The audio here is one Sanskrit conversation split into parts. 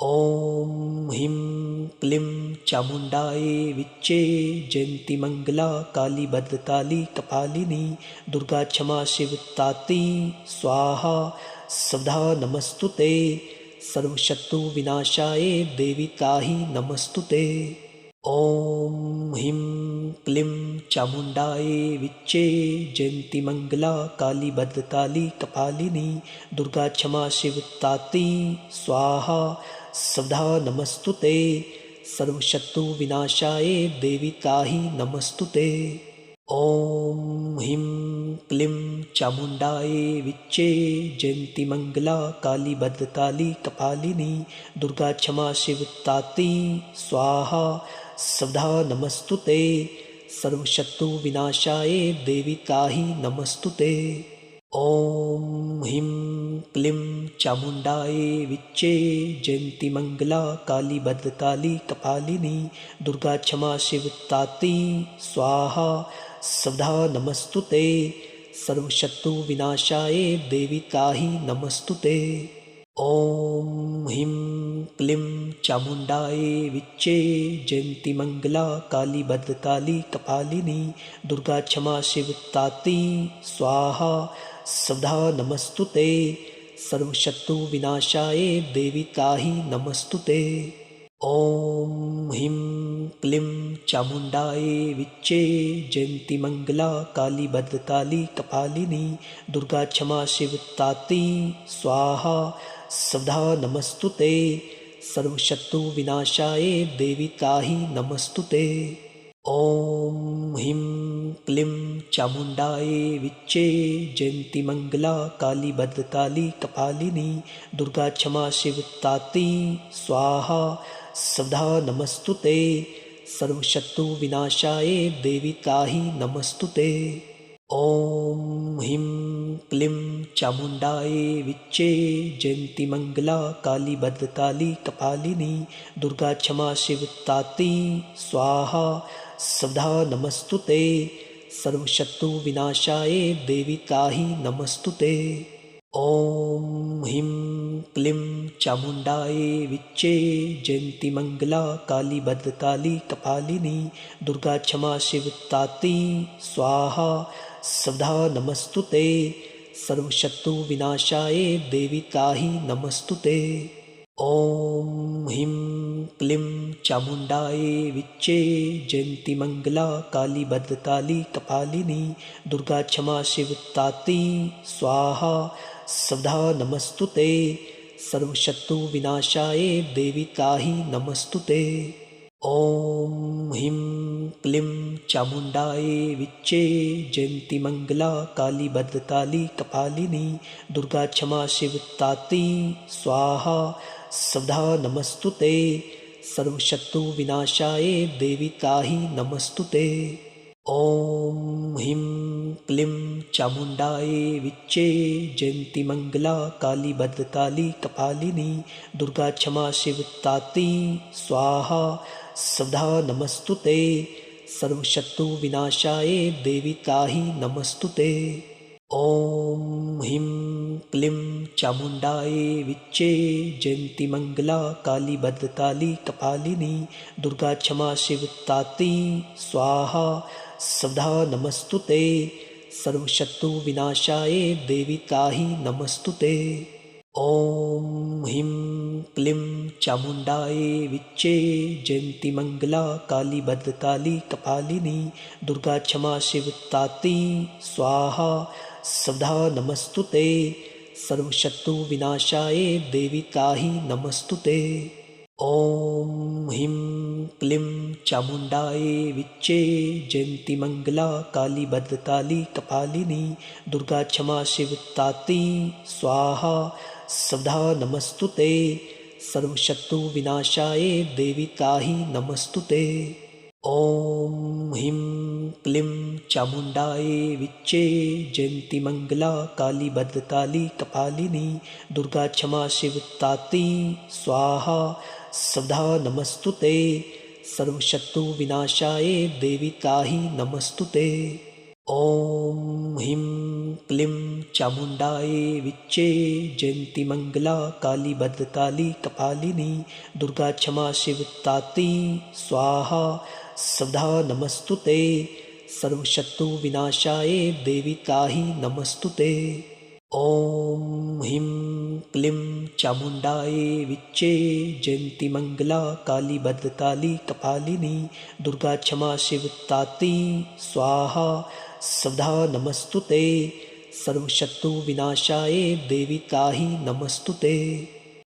ॐ ह्रीं क्लीं चामुण्डायै विच्चे जयन्तीमङ्गला काली भद्रकाली कपालिनी दुर्गा क्षमा शिवतात्री स्वाहा सदा नमस्तुते सर्वशत्रुविनाशाय देवी ताहि नमस्तुते। ॐ ह्रीं क्लीं चामुण्डायै विच्चे जयन्तीमङ्गला काली भद्रकाली कपालिनी दुर्गा क्षमा शिवतात्री स्वाहा सदा नमस्तुते सर्वशत्रुविनाशाय देवी ताहि नमस्तुते। ॐ ह्रीं क्लीं चामुण्डायै विच्चे जयन्तीमङ्गला काली भद्रकाली कपालिनी दुर्गा क्षमा शिवतात्री स्वाहा सदा नमस्तुते सर्वशत्रुविनाशाय देवी ताहि नमस्तुते। ॐ ह्रीं क्लीं चामुण्डायै विच्चे जयन्तीमङ्गला काली भद्रकाली कपालिनी दुर्गा क्षमा शिवतात्री स्वाहा सदा नमस्तुते सर्वशत्रुविनाशाय देवी ताहि नमस्तुते। ॐ ह्रीं क्लीं चामुण्डायै विच्चे जयन्तीमङ्गला काली भद्रकाली कपालिनी दुर्गा क्षमा शिवतात्री स्वाहा सदा नमस्तुते सर्वशत्रुविनाशाय देवी ताहि नमस्तुते। ॐ ह्रीं क्लीं चामुण्डायै विच्चे जयन्तीमङ्गला काली भद्रकाली कपालिनी दुर्गा क्षमा शिवतात्री स्वाहा सदा नमस्तुते सर्वशत्रुविनाशाय देवी ताहि नमस्तुते। ॐ ह्रीं क्लीं चामुण्डायै विच्चे जयन्तीमङ्गला काली भद्रकाली कपालिनी दुर्गा क्षमा शिवतात्री स्वाहा सदा नमस्तुते सर्वशत्रुविनाशाय देवी ताहि नमस्तुते। ॐ ह्रीं क्लीं चामुण्डायै विच्चे जयन्तीमङ्गला काली भद्रकाली कपालिनी दुर्गा क्षमा शिवतात्री स्वाहा सदा नमस्तुते सर्वशत्रुविनाशाय देवी ताहि नमस्तुते। ॐ ह्रीं क्लीं चामुण्डायै विच्चे जयन्तीमङ्गला काली भद्रकाली कपालिनी दुर्गा क्षमा शिवतात्री स्वाहा सदा नमस्तुते सर्वशत्रुविनाशाय देवी ताहि नमस्तुते। ॐ ह्रीं क्लीं चामुण्डायै विच्चे जयन्तीमङ्गला काली भद्रकाली कपालिनी दुर्गा क्षमा शिवतात्री स्वाहा सदा नमस्तुते सर्वशत्रुविनाशाय देवी ताहि नमस्तुते। ॐ ह्रीं क्लीं चामुण्डायै विच्चे जयन्तीमङ्गला काली भद्रकाली कपालिनी दुर्गा क्षमा शिवतात्री स्वाहा सदा नमस्तुते सर्वशत्रुविनाशाय देवी ताहि नमस्तुते। ॐ ह्रीं क्लीं चामुण्डायै विच्चे जयन्तीमङ्गला काली भद्रकाली कपालिनी दुर्गा क्षमा शिवतात्री स्वाहा सदा नमस्तुते सर्वशत्रुविनाशाय देवी ताहि नमस्तुते। ॐ ह्रीं क्लीं चामुण्डायै विच्चे जयन्तीमङ्गला काली भद्रकाली कपालिनी दुर्गा क्षमा शिवतात्री स्वाहा सदा नमस्तुते सर्वशत्रुविनाशाय देवी ताहि नमस्तुते। ॐ ह्रीं क्लीं चामुण्डायै विच्चे जयन्तीमङ्गला काली भद्रकाली कपालिनी दुर्गा क्षमा शिवतात्री स्वाहा सदा नमस्तुते सर्वशत्रुविनाशाय देवी ताहि नमस्तुते। ॐ ह्रीं क्लीं चामुण्डायै विच्चे जयन्तीमङ्गला काली भद्रकाली कपालिनी दुर्गा क्षमा शिवतात्री स्वाहा सदा नमस्तुते सर्वशत्रुविनाशाय देवी ताहि नमस्तुते। ॐ ह्रीं क्लीं चामुण्डायै विच्चे जयन्तीमङ्गला काली भद्रकाली कपालिनी दुर्गा क्षमा शिवतात्री स्वाहा सदा नमस्तुते सर्वशत्रुविनाशाय देवी ताहि नमस्तुते। ॐ ह्रीं क्लीं चामुण्डायै विच्चे जयन्तीमङ्गला काली भद्रकाली कपालिनी दुर्गा क्षमा शिवतात्री स्वाहा सदा नमस्तुते सर्वशत्रुविनाशाय देवी ताहि नमस्तुते। ॐ ह्रीं क्लीं चामुण्डायै विच्चे जयन्तीमङ्गला काली भद्रकाली कपालिनी दुर्गा क्षमा शिवतात्री स्वाहा सदा नमस्तुते सर्वशत्रुविनाशाय देवी ताहि नमस्तुते।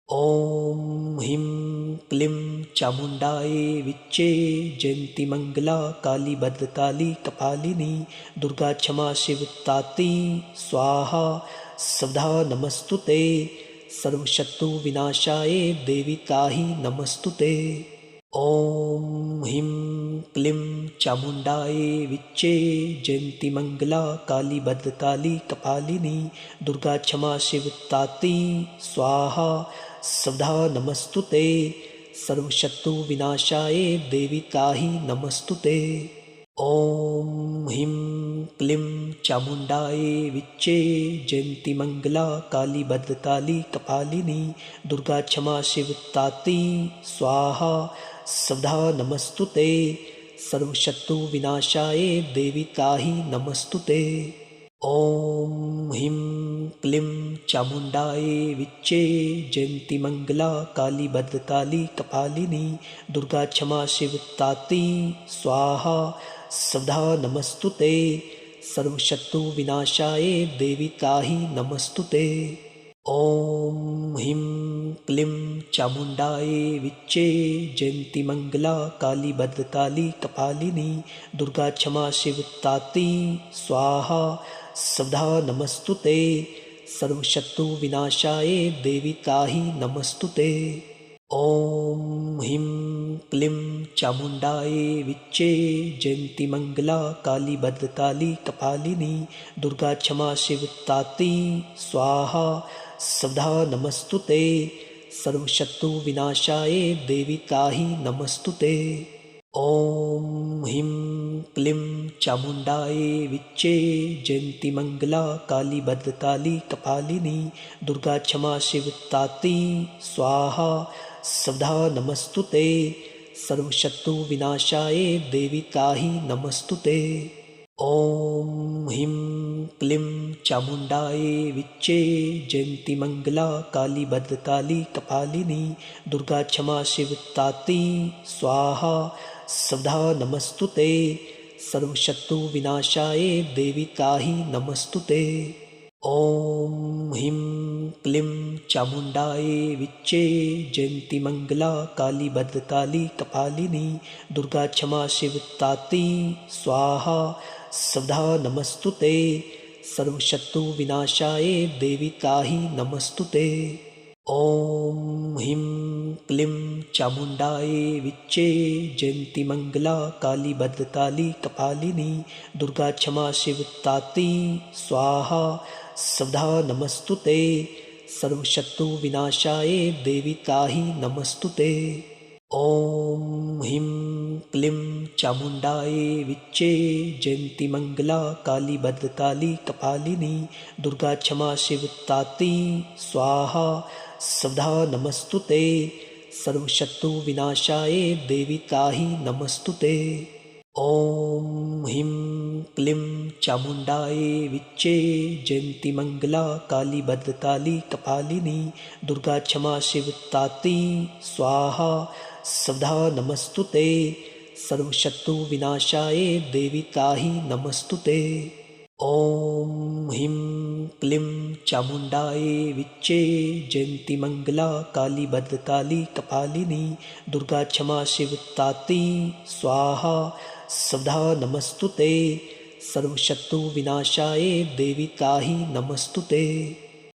ॐ ह्रीं क्लीं चामुण्डायै विच्चे जयन्तीमङ्गला काली भद्रकाली कपालिनी दुर्गा क्षमा शिवतात्री स्वाहा सदा नमस्तुते सर्वशत्रुविनाशाय देवी ताहि नमस्तुते। ॐ ह्रीं क्लीं चामुण्डायै विच्चे जयन्तीमङ्गला काली भद्रकाली कपालिनी दुर्गा क्षमा शिवतात्री स्वाहा सदा नमस्तुते सर्वशत्रुविनाशाय देवी ताहि नमस्तुते। ॐ ह्रीं क्लीं चामुण्डायै विच्चे जयन्तीमङ्गला काली भद्रकाली कपालिनी दुर्गा क्षमा शिवतात्री स्वाहा सदा नमस्तुते सर्वशत्रुविनाशाय देवी ताहि नमस्तुते। ॐ ह्रीं क्लीं चामुण्डायै विच्चे जयन्तीमङ्गला काली भद्रकाली कपालिनी दुर्गा क्षमा शिवतात्री स्वाहा सदा नमस्तुते सर्वशत्रुविनाशाय देवी ताहि नमस्तुते। ॐ ह्रीं क्लीं चामुण्डायै विच्चे जयन्तीमङ्गला काली भद्रकाली कपालिनी दुर्गा क्षमा शिवतात्री स्वाहा सदा नमस्तुते सर्वशत्रुविनाशाय देवी ताहि नमस्तुते। ॐ ह्रीं क्लीं चामुण्डायै विच्चे जयन्तीमङ्गला काली भद्रकाली कपालिनी दुर्गा क्षमा शिवतात्री स्वाहा सदा नमस्तुते सर्वशत्रुविनाशाय देवी ताहि नमस्तुते। ॐ ह्रीं क्लीं चामुण्डायै विच्चे जयन्तीमङ्गला काली भद्रकाली कपालिनी दुर्गा क्षमा शिवतात्री स्वाहा सदा नमस्तुते सर्वशत्रुविनाशाय देवी ताहि नमस्तुते। ॐ ह्रीं क्लीं चामुण्डायै विच्चे जयन्तीमङ्गला काली भद्रकाली कपालिनी दुर्गा क्षमा शिवतात्री स्वाहा सदा नमस्तुते सर्वशत्रुविनाशाय देवी ताहि नमस्तुते। ॐ ह्रीं क्लीं चामुण्डायै विच्चे जयन्तीमङ्गला काली भद्रकाली कपालिनी दुर्गा क्षमा शिवतात्री स्वाहा सदा नमस्तुते सर्वशत्रुविनाशाय देवी ताहि नमस्तुते। ॐ ह्रीं क्लीं चामुण्डायै विच्चे जयन्तीमङ्गला काली भद्रकाली कपालिनी दुर्गा क्षमा शिवतात्री स्वाहा सदा नमस्तुते सर्वशत्रुविनाशाय देवी ताहि नमस्तुते। ॐ ह्रीं क्लीं चामुण्डायै विच्चे जयन्तीमङ्गला काली भद्रकाली कपालिनी दुर्गा क्षमा शिवतात्री स्वाहा सदा नमस्तुते सर्वशत्रुविनाशाय देवी ताहि नमस्तुते। ॐ ह्रीं क्लीं चामुण्डायै विच्चे जयन्तीमङ्गला काली भद्रकाली कपालिनी दुर्गा क्षमा शिवतात्री स्वाहा सदा नमस्तुते सर्वशत्रुविनाशाय देवी ताहि नमस्तुते। ॐ ह्रीं क्लीं चामुण्डायै विच्चे जयन्तीमङ्गला काली भद्रकाली कपालिनी दुर्गा क्षमा शिवतात्री स्वाहा सदा नमस्तुते सर्वशत्रुविनाशाय देवी ताहि नमस्तुते।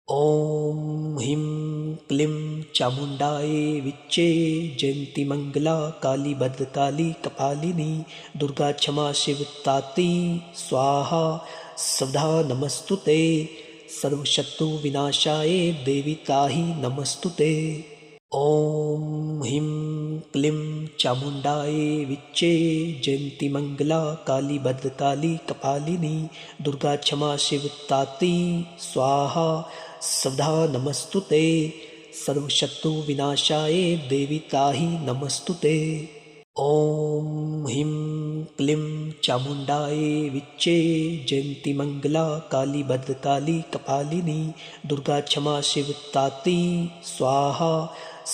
ॐ ह्रीं क्लीं चामुण्डायै विच्चे जयन्तीमङ्गला काली भद्रकाली कपालिनी दुर्गा क्षमा शिवतात्री स्वाहा सदा नमस्तुते सर्वशत्रुविनाशाय देवी ताहि नमस्तुते। ॐ ह्रीं क्लीं चामुण्डायै विच्चे जयन्ती मङ्गला काली भद्रकाली कपालिनी दुर्गा क्षमा शिवतात्री स्वाहा सदा नमस्तुते सर्वशत्रुविनाशाय देवी ताहि नमस्तुते। ॐ ह्रीं क्लीं चामुण्डायै विच्चे जयन्ती मङ्गला काली भद्रकाली कपालिनी दुर्गा क्षमा शिवतात्री स्वाहा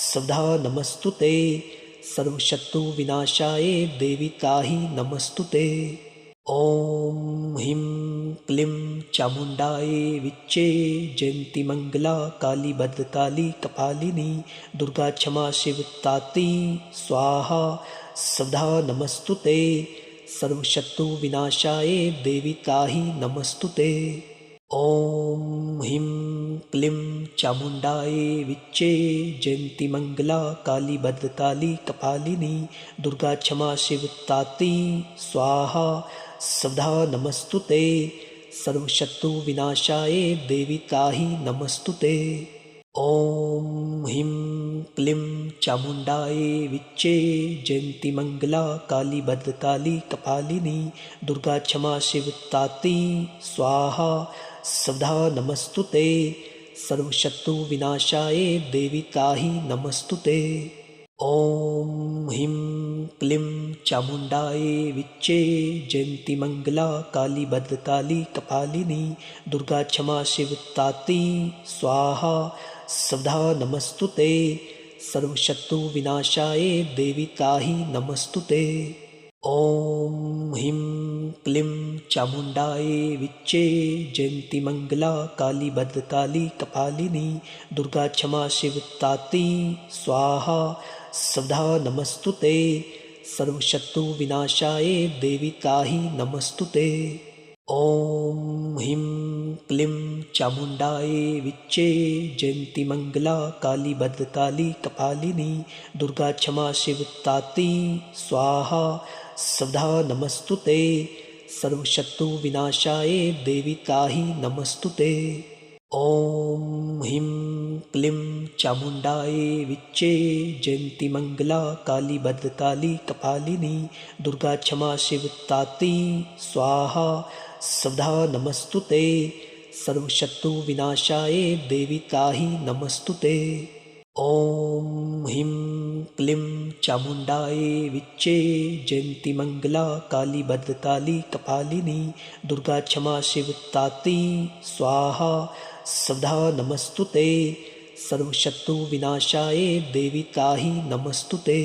सदा नमस्तुते सर्वशत्रुविनाशाय देवी ताहि नमस्तुते। ॐ ह्रीं क्लीं चामुण्डायै विच्चे जयन्ती मङ्गला काली भद्रकाली कपालिनी दुर्गा क्षमा शिवतात्री स्वाहा सदा नमस्तुते सर्वशत्रुविनाशाय देवी ताहि नमस्तुते। ॐ ह्रीं क्लीं चामुण्डायै विच्चे जयन्ती मङ्गला काली भद्रकाली कपालिनी दुर्गा क्षमा शिवतात्री स्वाहा सदा नमस्तुते सर्वशत्रुविनाशाय देवी ताहि नमस्तुते। ॐ ह्रीं क्लीं चामुण्डायै विच्चे जयन्ती मङ्गला काली भद्रकाली कपालिनी दुर्गा क्षमा शिवतात्री स्वाहा सदा नमस्तुते सर्वशत्रुविनाशाय देवी ताहि नमस्तुते। ॐ ह्रीं क्लीं चामुण्डायै विच्चे जयन्ती मङ्गला काली भद्रकाली कपालिनी दुर्गा क्षमा शिवतात्री स्वाहा सदा नमस्तुते सर्वशत्रुविनाशाय देवी ताहि नमस्तुते। ॐ ह्रीं क्लीं चामुण्डायै विच्चे जयन्ती मङ्गला काली भद्रकाली कपालिनी दुर्गा क्षमा शिवतात्री स्वाहा सदा नमस्तुते सर्वशत्रुविनाशाय देवी ताहि नमस्तुते। ॐ ह्रीं क्लीं चामुण्डायै विच्चे जयन्ती मङ्गला काली भद्रकाली कपालिनी दुर्गा क्षमा शिवतात्री स्वाहा सदा नमस्तुते सर्वशत्रुविनाशाय देवी ताहि नमस्तुते। ॐ ह्रीं क्लीं चामुण्डायै विच्चे जयन्ती मङ्गला काली भद्रकाली कपालिनी दुर्गा क्षमा शिवतात्री स्वाहा सदा नमस्तुते सर्वशत्रुविनाशाय देवी ताहि नमस्तुते। ॐ ह्रीं क्लीं चामुण्डायै विच्चे जयन्ती मङ्गला काली भद्रकाली कपालिनी दुर्गा क्षमा शिवतात्री स्वाहा सदा नमस्तुते सर्वशत्रुविनाशाय देवी ताहि नमस्तुते।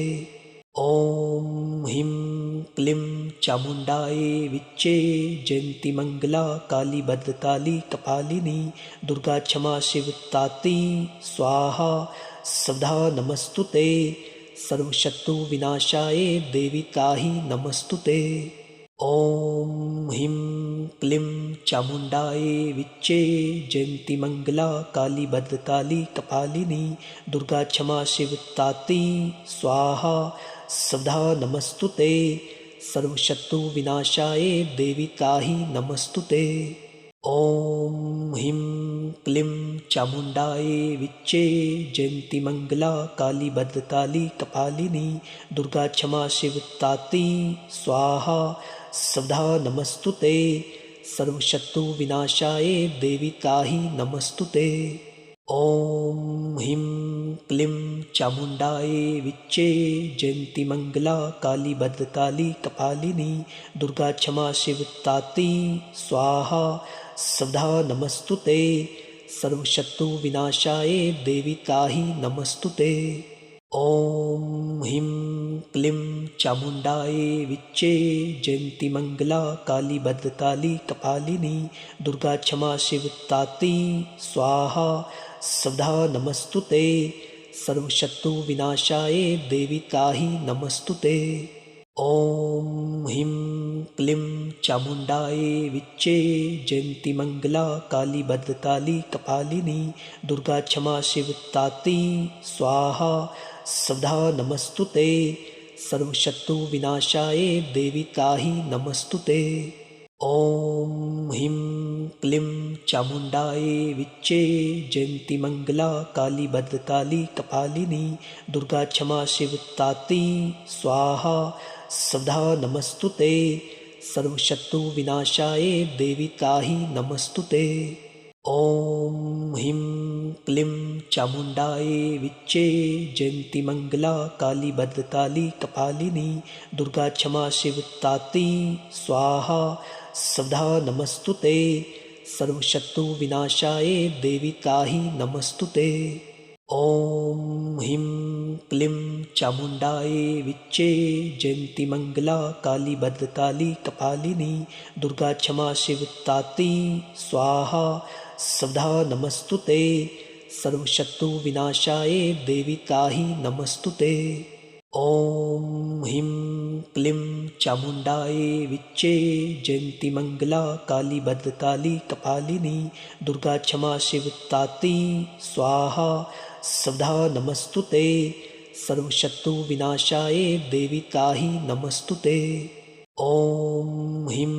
ॐ ह्रीं क्लीं चामुण्डायै विच्चे जयन्ती मङ्गला काली भद्रकाली कपालिनी दुर्गा क्षमा शिवतात्री स्वाहा सदा नमस्तुते सर्वशत्रुविनाशाय देवी ताहि नमस्तुते। ॐ ह्रीं क्लीं चामुण्डायै विच्चे जयन्ती मङ्गला काली भद्रकाली कपालिनी दुर्गा क्षमा शिवतात्री स्वाहा सदा नमस्तुते सर्वशत्रुविनाशाय देवी ताहि नमस्तुते। ॐ ह्रीं क्लीं चामुण्डायै विच्चे जयन्ती मङ्गला काली भद्रकाली कपालिनी दुर्गा क्षमा शिवतात्री स्वाहा सदा नमस्तुते सर्वशत्रुविनाशाय देवी ताहि नमस्तुते। ॐ ह्रीं क्लीं चामुण्डायै विच्चे जयन्ती मङ्गला काली भद्रकाली कपालिनी दुर्गा क्षमा शिवतात्री स्वाहा सदा नमस्तुते सर्वशत्रुविनाशाय देवी ताहि नमस्तुते। ॐ ह्रीं क्लीं चामुण्डायै विच्चे जयन्ती मङ्गला काली भद्रकाली कपालिनी दुर्गा क्षमा शिवतात्री स्वाहा सदा नमस्तुते सर्वशत्रुविनाशाय देवी ताहि नमस्तुते। ॐ ह्रीं क्लीं चामुण्डायै विच्चे जयन्ती मङ्गला काली भद्रकाली कपालिनी दुर्गा क्षमा शिवतात्री स्वाहा सदा नमस्तुते सर्वशत्रुविनाशाय देवी ताहि नमस्तुते। ॐ ह्रीं क्लीं चामुण्डायै विच्चे जयन्तीमङ्गला काली भद्रकाली कपालिनी दुर्गा क्षमा शिवतात्री स्वाहा सदा नमस्तुते सर्वशत्रुविनाशाय देवी ताहि नमस्तुते। ॐ ह्रीं क्लीं चामुण्डायै विच्चे जयन्तीमङ्गला काली भद्रकाली कपालिनी दुर्गा क्षमा शिवतात्री स्वाहा सदा नमस्तुते सर्वशत्रुविनाशाय देवी ताहि नमस्तुते। ॐ ह्रीं क्लीं चामुण्डायै विच्चे जयन्तीमङ्गला काली भद्रकाली कपालिनी दुर्गा क्षमा शिवतात्री स्वाहा सदा नमस्तुते सर्वशत्रुविनाशाय देवी ताहि नमस्तुते। ॐ ह्रीं क्लीं चामुण्डायै विच्चे जयन्तीमङ्गला काली भद्रकाली कपालिनी दुर्गा क्षमा शिवतात्री स्वाहा सदा नमस्तुते सर्वशत्रुविनाशाय देवी ताहि नमस्तुते। ॐ ह्रीं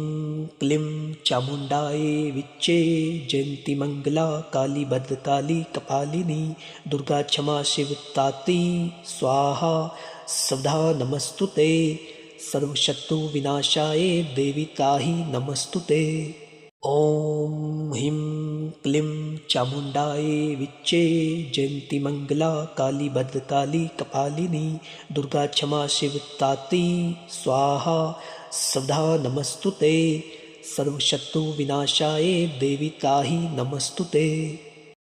क्लीं चामुण्डायै विच्चे जयन्तीमङ्गला काली भद्रकाली कपालिनी दुर्गा क्षमा शिवतात्री स्वाहा सदा नमस्तुते सर्वशत्रुविनाशाय देवी ताहि नमस्तुते। ॐ ह्रीं क्लीं चामुण्डायै विच्चे जयन्तीमङ्गला काली भद्रकाली कपालिनी दुर्गा क्षमा शिवतात्री स्वाहा सदा नमस्तुते सर्वशत्रुविनाशाय देवी ताहि नमस्तुते।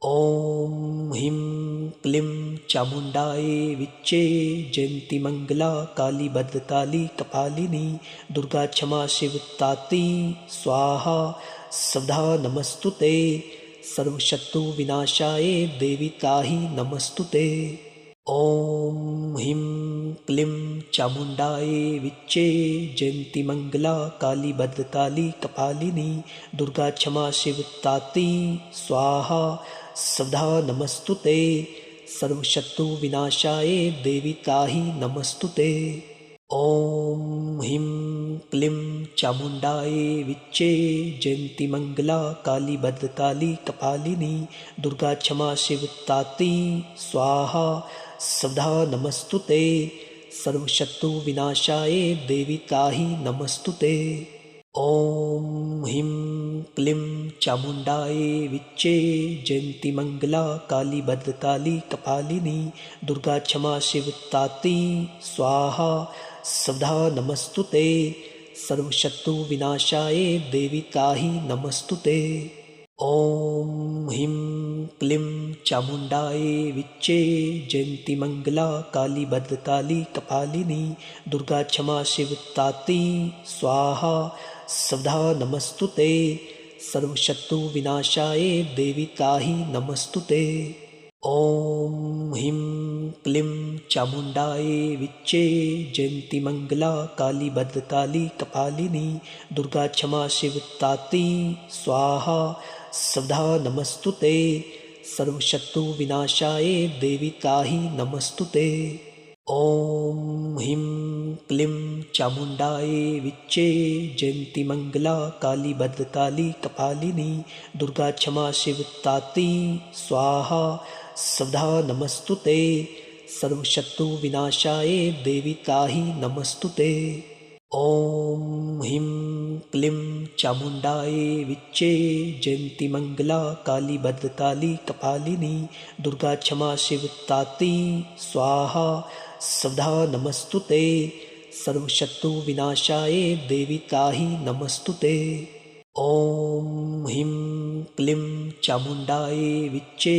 ॐ ह्रीं क्लीं चामुण्डायै विच्चे जयन्तीमङ्गला काली भद्रकाली कपालिनी दुर्गा क्षमा शिवतात्री स्वाहा सदा नमस्तुते सर्वशत्रुविनाशाय देवी ताहि नमस्तुते। ॐ ह्रीं क्लीं चामुण्डायै विच्चे जयन्तीमङ्गला काली भद्रकाली कपालिनी दुर्गा क्षमा शिवतात्री स्वाहा सदा नमस्तुते सर्वशत्रुविनाशाय देवी ताहि नमस्तुते। ॐ ह्रीं क्लीं चामुण्डायै विच्चे जयन्तीमङ्गला काली भद्रकाली कपालिनी दुर्गा क्षमा शिवतात्री स्वाहा सदा नमस्तुते सर्वशत्रुविनाशाय देवी ताहि नमस्तुते। ॐ ह्रीं क्लीं चामुण्डायै विच्चे जयन्तीमङ्गला काली भद्रकाली कपालिनी दुर्गा क्षमा शिवतात्री स्वाहा सदा नमस्तुते सर्वशत्रुविनाशाय देवी ताहि नमस्तुते। ॐ ह्रीं क्लीं चामुण्डायै विच्चे जयन्तीमङ्गला काली भद्रकाली कपालिनी दुर्गा क्षमा शिवतात्री स्वाहा सदा नमस्तुते सर्वशत्रुविनाशाय देवी ताहि नमस्तुते। ॐ ह्रीं क्लीं चामुण्डायै विच्चे जयन्तीमङ्गला काली भद्रकाली कपालिनी दुर्गा क्षमा शिवतात्री स्वाहा सदा नमस्तुते सर्वशत्रुविनाशाय देवी ताहि नमस्तुते। ॐ ह्रीं क्लीं चामुण्डायै विच्चे जयन्तीमङ्गला काली भद्रकाली कपालिनी दुर्गा क्षमा शिवतात्री स्वाहा सदा नमस्तुते सर्वशत्रुविनाशाय देवी ताहि नमस्तुते। ॐ ह्रीं क्लीं चामुण्डायै विच्चे जयन्तीमङ्गला काली भद्रकाली कपालिनी दुर्गा क्षमा शिवतात्री स्वाहा सदा नमस्तुते सर्वशत्रुविनाशाय देवी ताहि नमस्तुते। ॐ ह्रीं क्लीं चामुण्डायै विच्चे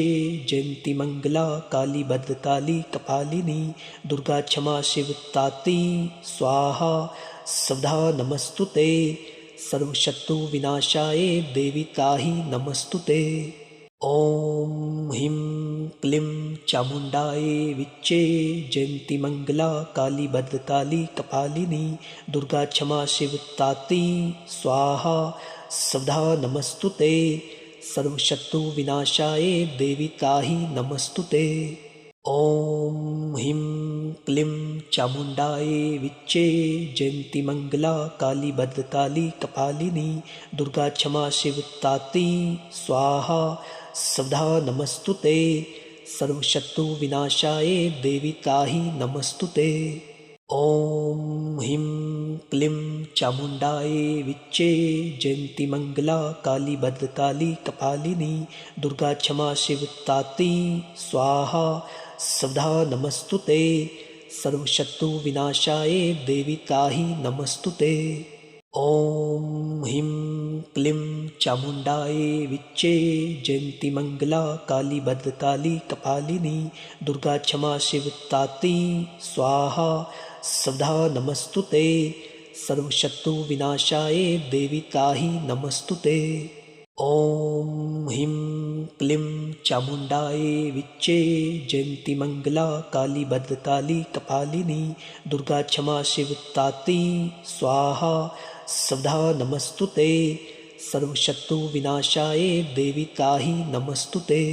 जयन्तीमङ्गला काली भद्रकाली कपालिनी दुर्गा क्षमा शिवतात्री स्वाहा सदा नमस्तुते सर्वशत्रुविनाशाय देवी ताहि नमस्तुते। ॐ ह्रीं क्लीं चामुण्डायै विच्चे जयन्तीमङ्गला काली भद्रकाली कपालिनी दुर्गा क्षमा शिवतात्री स्वाहा सदा नमस्तुते सर्वशत्रुविनाशाय देवी ताहि नमस्तुते। ॐ ह्रीं क्लीं चामुण्डायै विच्चे जयन्ती मङ्गला काली भद्रकाली कपालिनी दुर्गा क्षमा शिवतात्री स्वाहा स्वधा नमस्तुते सर्वशत्रुविनाशाय देवी ताहि नमस्तुते। ॐ ह्रीं क्लीं चामुण्डायै विच्चे जयन्ती मङ्गला काली भद्रकाली कपालिनी दुर्गा क्षमा शिवतात्री स्वाहा स्वधा नमस्तुते सर्वशत्रुविनाशाय देवी ताहि नमस्तुते। ॐ ह्रीं क्लीं चामुण्डायै विच्चे जयन्ती मङ्गला काली भद्रकाली कपालिनी दुर्गा क्षमा शिवतात्री स्वाहा स्वधा नमस्तुते सर्वशत्रुविनाशाय देवी ताहि नमस्तुते। ॐ ह्रीं क्लीं चामुण्डायै विच्चे जयन्ती मङ्गला काली भद्रकाली कपालिनी दुर्गा क्षमा शिवतात्री स्वाहा स्वधा नमस्तुते सर्वशत्रुविनाशाय देवी ताहि नमस्तुते।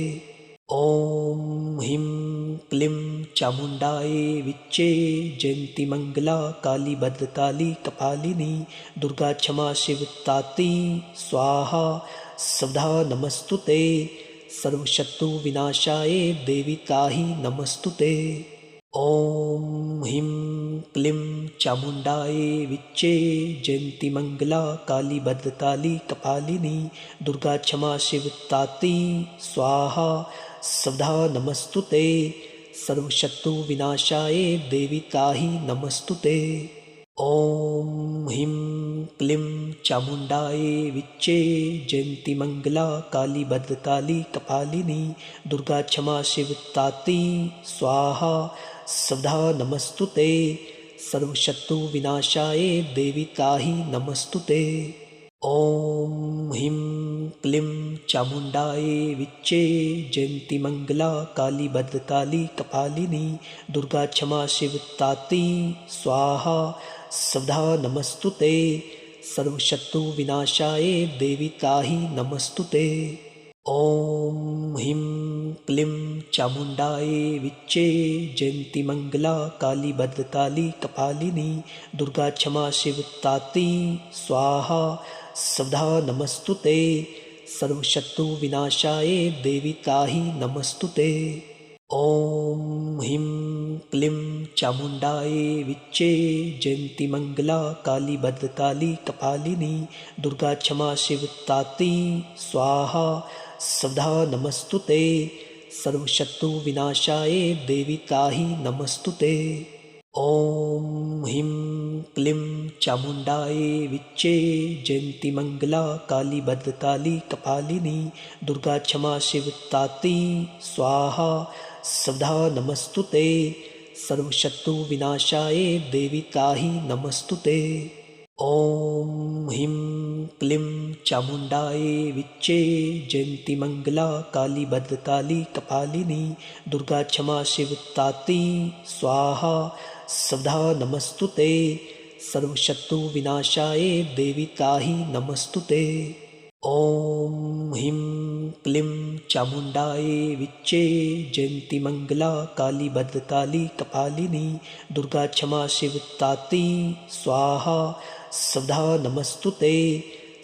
ॐ ह्रीं क्लीं चामुण्डायै विच्चे जयन्ती मङ्गला काली भद्रकाली कपालिनी दुर्गा क्षमा शिवतात्री स्वाहा स्वधा नमस्तुते सर्वशत्रुविनाशाय देवी ताहि नमस्तुते। ॐ ह्रीं क्लीं चामुण्डायै विच्चे जयन्ती मङ्गला काली भद्रकाली कपालिनी दुर्गा क्षमा शिवतात्री स्वाहा स्वधा नमस्तुते सर्वशत्रुविनाशाय देवी ताहि नमस्तुते। ॐ ह्रीं क्लीं चामुण्डायै विच्चे जयन्ती मङ्गला काली भद्रकाली कपालिनी दुर्गा क्षमा शिवतात्री स्वाहा स्वधा नमस्तुते सर्वशत्रुविनाशाय देवी ताहि नमस्तुते। ॐ ह्रीं क्लीं चामुण्डायै विच्चे जयन्ती मङ्गला काली भद्रकाली कपालिनी दुर्गा क्षमा शिवतात्री स्वाहा स्वधा नमस्तुते सर्वशत्रुविनाशाय देवी ताहि नमस्तुते। ॐ ह्रीं क्लीं चामुण्डायै विच्चे जयन्ती मङ्गला काली भद्रकाली कपालिनी दुर्गा क्षमा शिवतात्री स्वाहा स्वधा नमस्तुते सर्वशत्रुविनाशाय देवी ताहि नमस्तुते। ॐ ह्रीं क्लीं चामुण्डायै विच्चे जयन्ती मङ्गला काली भद्रकाली कपालिनी दुर्गा क्षमा शिवतात्री स्वाहा स्वधा नमस्तुते सर्वशत्रुविनाशाय देवी ताहि नमस्तुते। ॐ ह्रीं क्लीं चामुण्डायै विच्चे जयन्ती मङ्गला काली भद्रकाली कपालिनी दुर्गा क्षमा शिवतात्री स्वाहा स्वधा नमस्तुते सर्वशत्रुविनाशाय देवी ताहि नमस्तुते। ॐ ह्रीं क्लीं चामुण्डायै विच्चे जयन्ती मङ्गला काली भद्रकाली कपालिनी दुर्गा क्षमा शिवतात्री स्वाहा स्वधा नमस्तुते सर्वशत्रुविनाशाय देवी ताहि नमस्तुते। ॐ ह्रीं क्लीं चामुण्डायै विच्चे जयन्ती मङ्गला काली भद्रकाली कपालिनी दुर्गा क्षमा शिवतात्री स्वाहा स्वधा नमस्तुते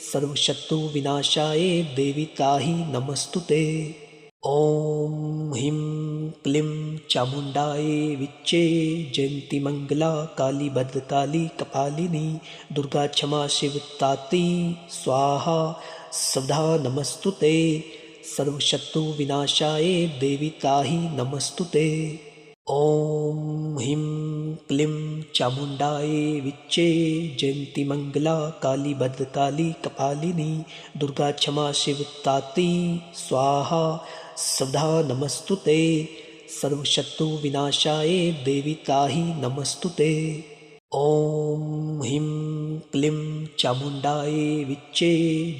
सर्वशत्रुविनाशाय देवी ताहि नमस्तुते। ॐ ह्रीं क्लीं चामुण्डायै विच्चे जयन्ती मङ्गला काली भद्रकाली कपालिनी दुर्गा क्षमा शिवतात्री स्वाहा स्वधा नमस्तुते सर्वशत्रुविनाशाय देवी ताहि नमस्तुते। ॐ ह्रीं क्लीं चामुण्डायै विच्चे जयन्ती मङ्गला काली भद्रकाली कपालिनी दुर्गा क्षमा शिवतात्री स्वाहा स्वधा नमस्तुते सर्वशत्रुविनाशाय देवी ताहि नमस्तुते। ॐ ह्रीं क्लीं चामुण्डायै विच्चे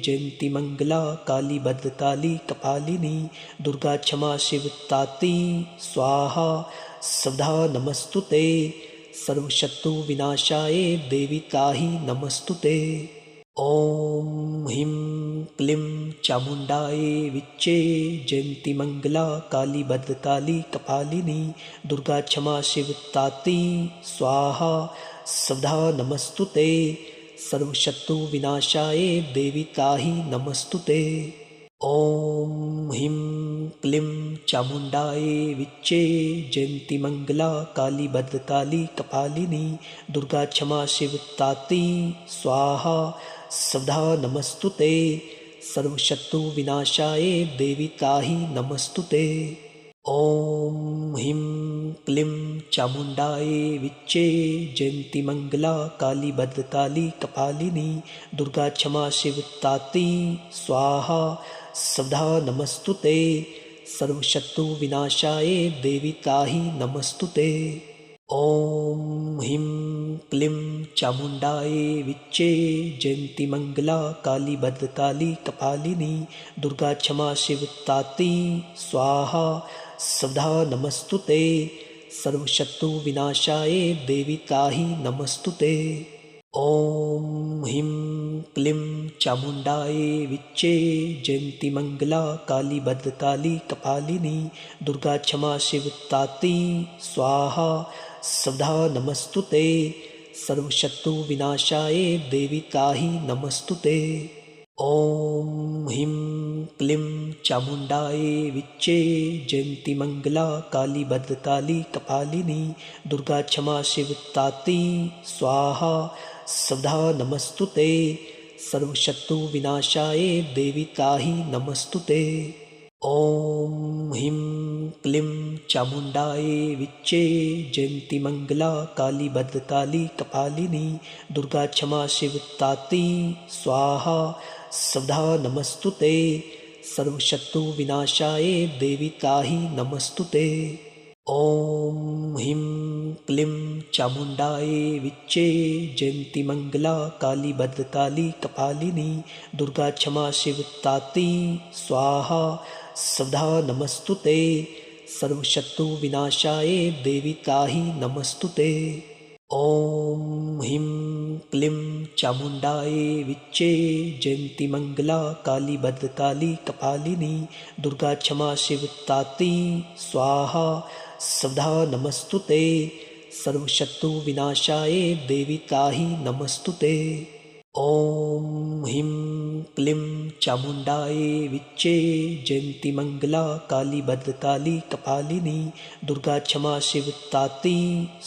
जयन्ती मङ्गला काली भद्रकाली कपालिनी दुर्गा क्षमा शिवतात्री स्वाहा स्वधा नमस्तुते सर्वशत्रुविनाशाय देवी ताहि नमस्तुते। ॐ ह्रीं क्लीं चामुण्डायै विच्चे जयन्तीमङ्गला काली भद्रकाली कपालिनी दुर्गा क्षमा शिवतात्री स्वाहा सदा नमस्तुते सर्वशत्रुविनाशाय देवी ताहि नमस्तुते। ॐ ह्रीं क्लीं चामुण्डायै विच्चे जयन्तीमङ्गला काली भद्रकाली कपालिनी दुर्गा क्षमा शिवतात्री स्वाहा सदा नमस्तुते सर्वशत्रुविनाशाय देवी ताहि नमस्तुते। ॐ ह्रीं क्लीं चामुण्डायै विच्चे जयन्तीमङ्गला काली भद्रकाली कपालिनी दुर्गा क्षमा शिवतात्री स्वाहा सदा नमस्तुते सर्वशत्रुविनाशाय देवी ताहि नमस्तुते। ॐ ह्रीं क्लीं चामुण्डायै विच्चे जयन्तीमङ्गला काली भद्रकाली कपालिनी दुर्गा क्षमा शिवतात्री स्वाहा सदा नमस्तुते सर्वशत्रुविनाशाय देवी ताहि नमस्तुते। ॐ ह्रीं क्लीं चामुण्डायै विच्चे जयन्तीमङ्गला काली भद्रकाली कपालिनी दुर्गा क्षमा शिवतात्री स्वाहा सदा नमस्तुते सर्वशत्रुविनाशाय देवी ताहि नमस्तुते। ॐ ह्रीं क्लीं चामुण्डायै विच्चे जयन्तीमङ्गला काली भद्रकाली कपालिनी दुर्गा क्षमा शिवतात्री स्वाहा सदा नमस्तुते सर्वशत्रुविनाशाय देवी ताहि नमस्तुते। ॐ ह्रीं क्लीं चामुण्डायै विच्चे जयन्तीमङ्गला काली भद्रकाली कपालिनी दुर्गा क्षमा शिवतात्री स्वाहा सदा नमस्तुते सर्वशत्रुविनाशाय देवी ताहि नमस्तुते। ॐ ह्रीं क्लीं चामुण्डायै विच्चे जयन्तीमङ्गला काली भद्रकाली कपालिनी दुर्गा क्षमा शिवतात्री स्वाहा सदा नमस्तुते सर्वशत्रुविनाशाय देवी ताहि नमस्तुते। ॐ ह्रीं क्लीं चामुण्डायै विच्चे जयन्तीमङ्गला काली भद्रकाली कपालिनी दुर्गा क्षमा शिवतात्री स्वाहा सदा नमस्तुते सर्वशत्रुविनाशाय देवी ताहि नमस्तुते। ॐ ह्रीं क्लीं चामुण्डायै विच्चे जयन्तीमङ्गला काली भद्रकाली कपालिनी दुर्गा क्षमा शिवतात्री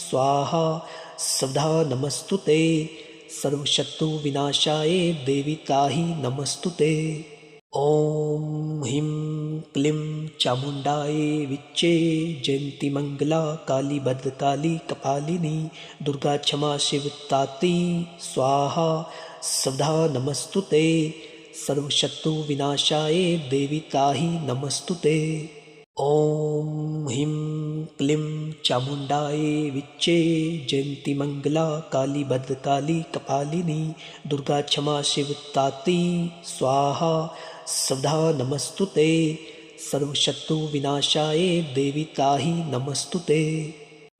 स्वाहा सदा नमस्तुते सर्वशत्रुविनाशाय देवी ताहि नमस्तुते। ॐ ह्रीं क्लीं चामुण्डायै विच्चे जयन्तीमङ्गला काली भद्रकाली कपालिनी दुर्गा क्षमा शिवतात्री स्वाहा सदा नमस्तुते सर्वशत्रुविनाशाय देवी ताहि नमस्तुते। ॐ ह्रीं क्लीं चामुण्डायै विच्चे जयन्तीमङ्गला काली भद्रकाली कपालिनी दुर्गा क्षमा शिवतात्री स्वाहा सदा नमस्तुते सर्वशत्रुविनाशाय देवी ताहि नमस्तुते।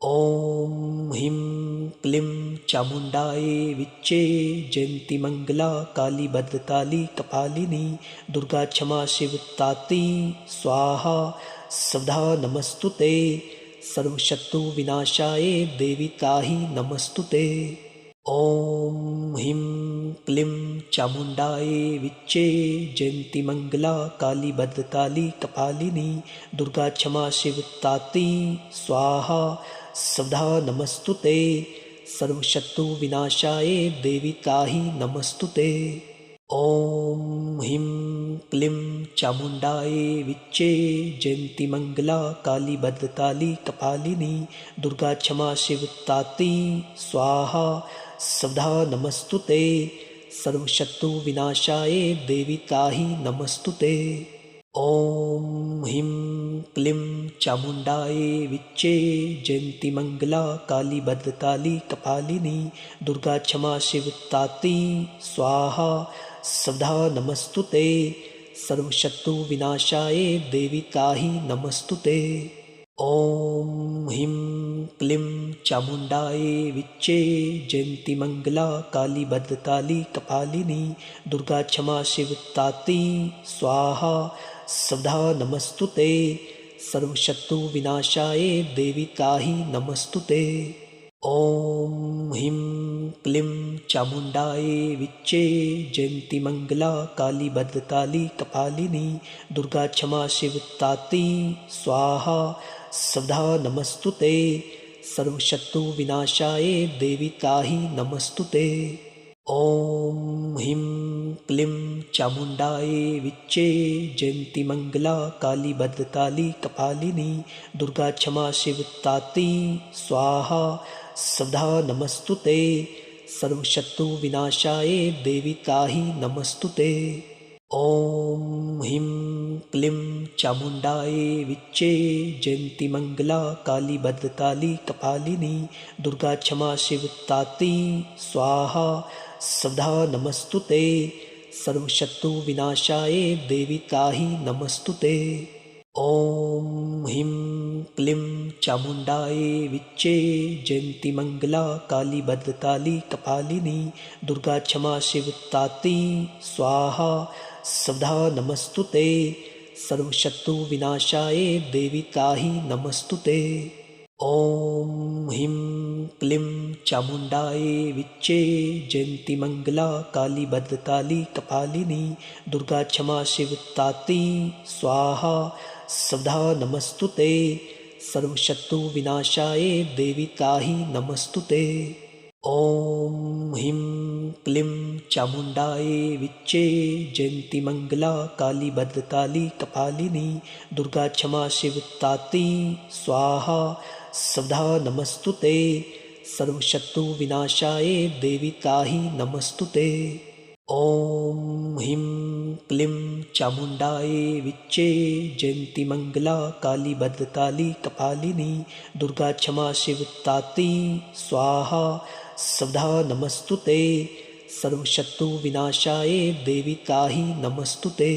ॐ ह्रीं क्लीं चामुण्डायै विच्चे जयन्तीमङ्गला काली भद्रकाली कपालिनी दुर्गा क्षमा शिवतात्री स्वाहा सदा नमस्तुते सर्वशत्रुविनाशाय देवी ताहि नमस्तुते। ॐ ह्रीं क्लीं चामुण्डायै विच्चे जयन्तीमङ्गला काली भद्रकाली कपालिनी दुर्गा क्षमा शिवतात्री स्वाहा सदा नमस्तुते सर्वशत्रुविनाशाय देवी ताहि नमस्तुते। ॐ ह्रीं क्लीं चामुण्डायै विच्चे जयन्तीमङ्गला काली भद्रकाली कपालिनी दुर्गा क्षमा शिवतात्री स्वाहा सदा नमस्तुते सर्वशत्रुविनाशाय देवी ताहि नमस्तुते। ॐ ह्रीं क्लीं चामुण्डायै विच्चे जयन्तीमङ्गला काली भद्रकाली कपालिनी दुर्गा क्षमा शिवतात्री स्वाहा सदा नमस्तुते सर्वशत्रुविनाशाय देवी ताहि नमस्तुते। ॐ ह्रीं क्लीं चामुण्डायै विच्चे जयन्तीमङ्गला काली भद्रकाली कपालिनी दुर्गा क्षमा शिवतात्री स्वाहा सदा नमस्तुते सर्वशत्रुविनाशाय देवी ताहि नमस्तुते। ॐ ह्रीं क्लीं चामुण्डायै विच्चे जयन्तीमङ्गला काली भद्रकाली कपालिनी दुर्गा क्षमा शिवतात्री स्वाहा सदा नमस्तुते सर्वशत्रुविनाशाय देवी ताहि नमस्तुते। ॐ ह्रीं क्लीं चामुण्डायै विच्चे जयन्तीमङ्गला काली भद्रकाली कपालिनी दुर्गा क्षमा शिवतात्री स्वाहा सदा नमस्तुते सर्वशत्रुविनाशाय देवी ताहि नमस्तुते। ॐ ह्रीं क्लीं चामुण्डायै विच्चे जयन्तीमङ्गला काली भद्रकाली कपालिनी दुर्गा क्षमा शिवतात्री स्वाहा सदा नमस्तुते सर्वशत्रुविनाशाय देवी ताहि नमस्तुते। ॐ ह्रीं क्लीं चामुण्डायै विच्चे जयन्तीमङ्गला काली भद्रकाली कपालिनी दुर्गा क्षमा शिवतात्री स्वाहा सदा नमस्तुते सर्वशत्रुविनाशाय देवी ताहि नमस्तुते। ॐ ह्रीं क्लीं चामुण्डायै विच्चे जयन्तीमङ्गला काली भद्रकाली कपालिनी दुर्गा क्षमा शिवतात्री स्वाहा सदा नमस्तुते सर्वशत्रुविनाशाय देवी ताहि नमस्तुते। ॐ ह्रीं क्लीं चामुण्डायै विच्चे जयन्तीमङ्गला काली भद्रकाली कपालिनी दुर्गा क्षमा शिवतात्री स्वाहा सदा नमस्तुते सर्वशत्रुविनाशाय देवी ताहि नमस्तुते। ॐ ह्रीं क्लीं चामुण्डायै विच्चे जयन्तीमङ्गला काली भद्रकाली कपालिनी दुर्गा क्षमा शिवतात्री स्वाहा सदा नमस्तुते सर्वशत्रुविनाशाय देवी ताहि नमस्तुते। ॐ ह्रीं क्लीं चामुण्डायै विच्चे जयन्तीमङ्गला काली भद्रकाली कपालिनी दुर्गा क्षमा शिवतात्री स्वाहा सदा नमस्तुते ॐ ह्रीं क्लीं चामुण्डायै विच्चे जयन्तीमङ्गला काली भद्रकाली कपालिनी दुर्गा क्षमा शिवतात्री स्वाहा सदा नमस्तुते सर्वशत्रुविनाशाय देवी ताहि नमस्तुते।